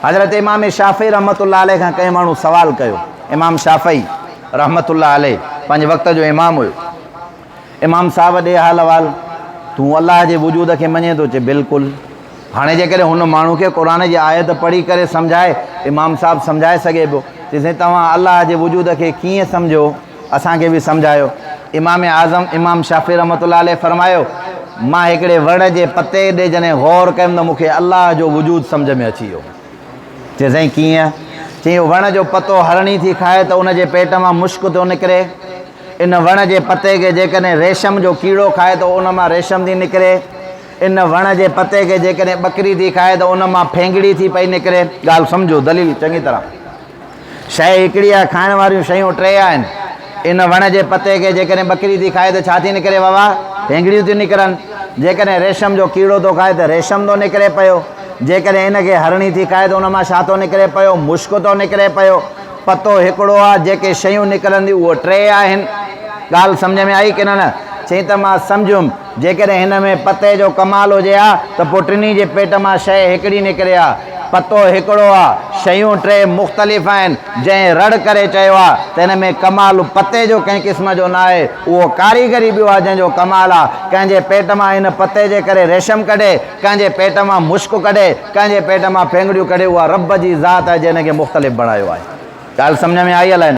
हज़रत इमाम शाफ़ी रहमतुल्लाह अलैह खां कंहिं माण्हू सवाल कयो। इमाम शाफ़ी रहमतुल्लाह अलैह पंहिंजे वक़्त जो इमाम हुयो। इमाम साहब ॾे हाल अहवाल, तूं अल्लाह जे वजूद खे मञे थो? चए बिल्कुलु। हाणे जेकॾहिं हुन माण्हू खे क़ुर जी आयत पढ़ी करे सम्झाए, इमाम साहब सम्झाए सघे पियो। चइसि तव्हां अल्लाह जे वजूद खे कीअं सम्झो, असांखे बि सम्झायो। इमाम आज़म इमाम शाफ़ी रहमतुल्लाह अलैह फरमायो, मां हिकिड़े वण जे पते ॾे जॾहिं गौर कयुमि त मूंखे अल्लाह जो वजूद सम्झ में अची वियो। चए साईं कीअं? चई वण जो पतो हरणी थी खाए त उनजे पेट मां मुश्क थो निकिरे। इन वण जे पते खे जेकॾहिं रेशम जो कीड़ो खाए त उन मां रेशम थी निकिरे। इन वण जे पते खे जेकॾहिं ॿकरी थी खाए त उन मां फेंगड़ी थी पई निकिरे। ॻाल्हि सम्झो, दलील चङी तरह। शइ हिकिड़ी आहे, खाइण वारियूं शयूं टे आहिनि। इन वण जे पते खे जेकॾहिं ॿकरी थी खाए त छा थी निकिरे बाबा? फेंगड़ियूं थियूं निकिरनि। जेकॾहिं रेशम जो कीड़ो थो खाए त रेशम थो निकिरे पियो। जेकॾहिं इनखे हरणी थी खाए त उन मां छा थो निकिरे पियो? मुश्क थो निकिरे पियो। पतो हिकिड़ो आहे, जेके शयूं निकिरंदियूं उहे टे आहिनि। ॻाल्हि सम्झ में आई की न? चई त मां सम्झुमि जेकॾहिं हिन में पते जो कमाल हुजे हा त पोइ टिनी जे पेट मां शइ हिकिड़ी निकिरे हा। पतो हिकिड़ो आहे, शयूं टे मुख़्तलिफ़ आहिनि। जंहिं रड़ करे चयो आहे त हिन में कमाल पते जो कंहिं क़िस्म जो न आहे, उहो कारीगरी ॿियो आहे जंहिंजो कमाल आहे। कंहिंजे पेट मां हिन पते जे करे रेशम कढे, कंहिंजे पेट मां मुश्क कढे, कंहिंजे पेट मां फेंगड़ियूं कढे, उहा रब जी ज़ात आहे जंहिं खे मुख़्तलिफ़ बणायो आहे। ॻाल्हि सम्झ में आई अलाए?